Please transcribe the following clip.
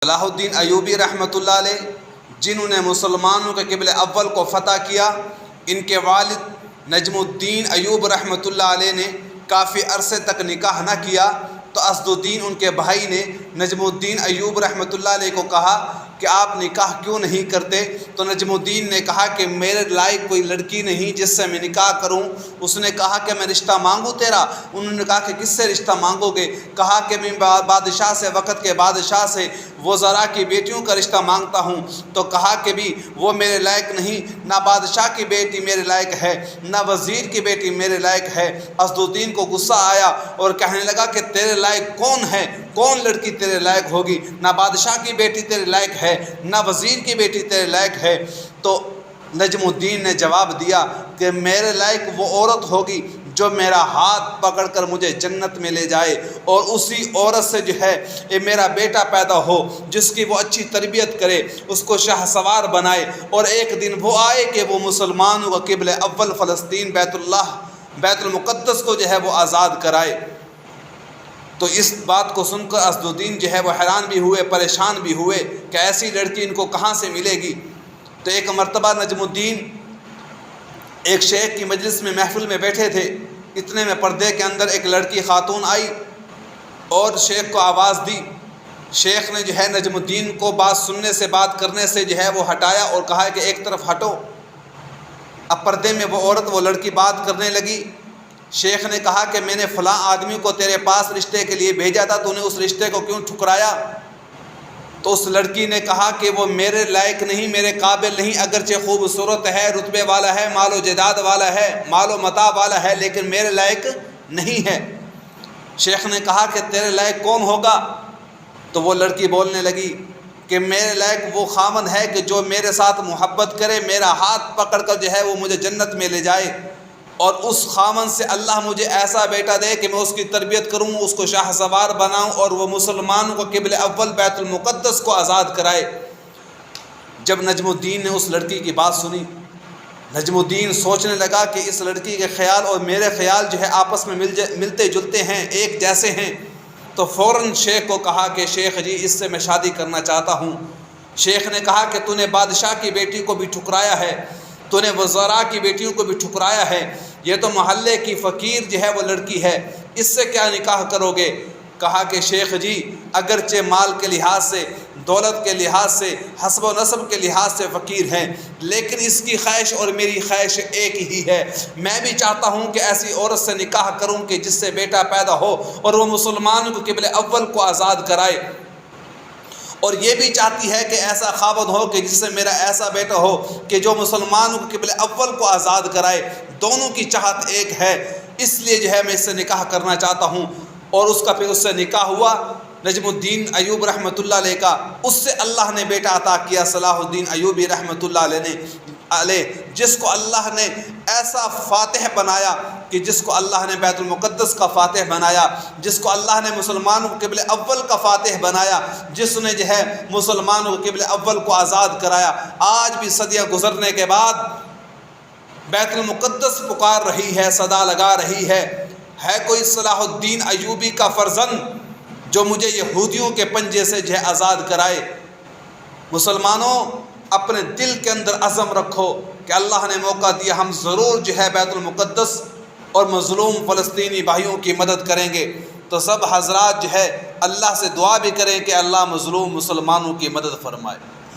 صلاح الدین ایوبی رحمۃ اللہ علیہ جنہوں نے مسلمانوں کے قبلہ اول کو فتح کیا، ان کے والد نجم الدین ایوب رحمۃ اللہ علیہ نے کافی عرصے تک نکاح نہ کیا، تو اسد الدین ان کے بھائی نے نجم الدین ایوب رحمۃ اللہ علیہ کو کہا کہ آپ نکاح کیوں نہیں کرتے؟ تو نجم الدین نے کہا کہ میرے لائق کوئی لڑکی نہیں جس سے میں نکاح کروں۔ اس نے کہا کہ میں رشتہ مانگوں تیرا؟ انہوں نے کہا کہ کس سے رشتہ مانگو گے؟ کہا کہ میں بادشاہ سے، وقت کے بادشاہ سے، وزراء کی بیٹیوں کا رشتہ مانگتا ہوں۔ تو کہا کہ بھی وہ میرے لائق نہیں، نہ بادشاہ کی بیٹی میرے لائق ہے، نہ وزیر کی بیٹی میرے لائق ہے۔ اسد الدین کو غصہ آیا اور کہنے لگا کہ تیرے لائق کون ہے؟ کون لڑکی تیرے لائق ہوگی؟ نہ بادشاہ کی بیٹی تیرے لائق ہے، نہ وزیر کی بیٹی تیرے لائق ہے۔ تو نجم الدین نے جواب دیا کہ میرے لائق وہ عورت ہوگی جو میرا ہاتھ پکڑ کر مجھے جنت میں لے جائے، اور اسی عورت سے جو ہے یہ میرا بیٹا پیدا ہو، جس کی وہ اچھی تربیت کرے، اس کو شاہ سوار بنائے، اور ایک دن وہ آئے کہ وہ مسلمانوں کا قبلہ اول فلسطین بیت المقدس کو جو ہے وہ آزاد کرائے۔ تو اس بات کو سن کر اسد الدین جو ہے وہ حیران بھی ہوئے، پریشان بھی ہوئے کہ ایسی لڑکی ان کو کہاں سے ملے گی۔ تو ایک مرتبہ نجم الدین ایک شیخ کی مجلس میں، محفل میں بیٹھے تھے، اتنے میں پردے کے اندر ایک لڑکی خاتون آئی اور شیخ کو آواز دی۔ شیخ نے جو ہے نجم الدین کو بات سننے سے، بات کرنے سے جو ہے وہ ہٹایا اور کہا کہ ایک طرف ہٹو۔ اب پردے میں وہ عورت، وہ لڑکی بات کرنے لگی۔ شیخ نے کہا کہ میں نے فلاں آدمی کو تیرے پاس رشتے کے لیے بھیجا تھا، تو نے اس رشتے کو کیوں ٹھکرایا؟ تو اس لڑکی نے کہا کہ وہ میرے لائق نہیں، میرے قابل نہیں، اگرچہ خوبصورت ہے، رتبے والا ہے، مال و جائیداد والا ہے، مال و متاع والا ہے، لیکن میرے لائق نہیں ہے۔ شیخ نے کہا کہ تیرے لائق کون ہوگا؟ تو وہ لڑکی بولنے لگی کہ میرے لائق وہ خامن ہے کہ جو میرے ساتھ محبت کرے، میرا ہاتھ پکڑ کر جو ہے وہ مجھے جنت میں لے جائے، اور اس خامن سے اللہ مجھے ایسا بیٹا دے کہ میں اس کی تربیت کروں، اس کو شاہ سوار بناؤں، اور وہ مسلمانوں کو قبلہ اول بیت المقدس کو آزاد کرائے۔ جب نجم الدین نے اس لڑکی کی بات سنی، نجم الدین سوچنے لگا کہ اس لڑکی کے خیال اور میرے خیال جو ہے آپس میں ملتے جلتے ہیں، ایک جیسے ہیں۔ تو فوراً شیخ کو کہا کہ شیخ جی اس سے میں شادی کرنا چاہتا ہوں۔ شیخ نے کہا کہ تو نے بادشاہ کی بیٹی کو بھی ٹھکرایا ہے، تو نے وزراء کی بیٹیوں کو بھی ٹھکرایا ہے، یہ تو محلے کی فقیر جو ہے وہ لڑکی ہے، اس سے کیا نکاح کرو گے؟ کہا کہ شیخ جی اگرچہ مال کے لحاظ سے، دولت کے لحاظ سے، حسب و نسب کے لحاظ سے فقیر ہیں، لیکن اس کی خواہش اور میری خواہش ایک ہی ہے۔ میں بھی چاہتا ہوں کہ ایسی عورت سے نکاح کروں کہ جس سے بیٹا پیدا ہو اور وہ مسلمانوں کو قبلہ اول کو آزاد کرائے، اور یہ بھی چاہتی ہے کہ ایسا خاوند ہو کہ جس سے میرا ایسا بیٹا ہو کہ جو مسلمانوں کو قبلہ اول کو آزاد کرائے۔ دونوں کی چاہت ایک ہے، اس لیے جو ہے میں اس سے نکاح کرنا چاہتا ہوں۔ اور اس کا پھر اس سے نکاح ہوا نجم الدین ایوب رحمۃ اللہ علیہ کا، اس سے اللہ نے بیٹا عطا کیا صلاح الدین ایوبی رحمۃ اللہ علیہ، جس کو اللہ نے ایسا فاتح بنایا کہ جس کو اللہ نے بیت المقدس کا فاتح بنایا، جس کو اللہ نے مسلمانوں کو قبلہ اول کا فاتح بنایا، جس نے جو ہے مسلمانوں کو قبلہ اول کو آزاد کرایا۔ آج بھی صدیاں گزرنے کے بعد بیت المقدس پکار رہی ہے، صدا لگا رہی ہے کوئی صلاح الدین ایوبی کا فرزند جو مجھے یہودیوں کے پنجے سے جو ہے آزاد کرائے۔ مسلمانوں اپنے دل کے اندر عزم رکھو کہ اللہ نے موقع دیا، ہم ضرور جو ہے بیت المقدس اور مظلوم فلسطینی بھائیوں کی مدد کریں گے۔ تو سب حضرات جو ہے اللہ سے دعا بھی کریں کہ اللہ مظلوم مسلمانوں کی مدد فرمائے۔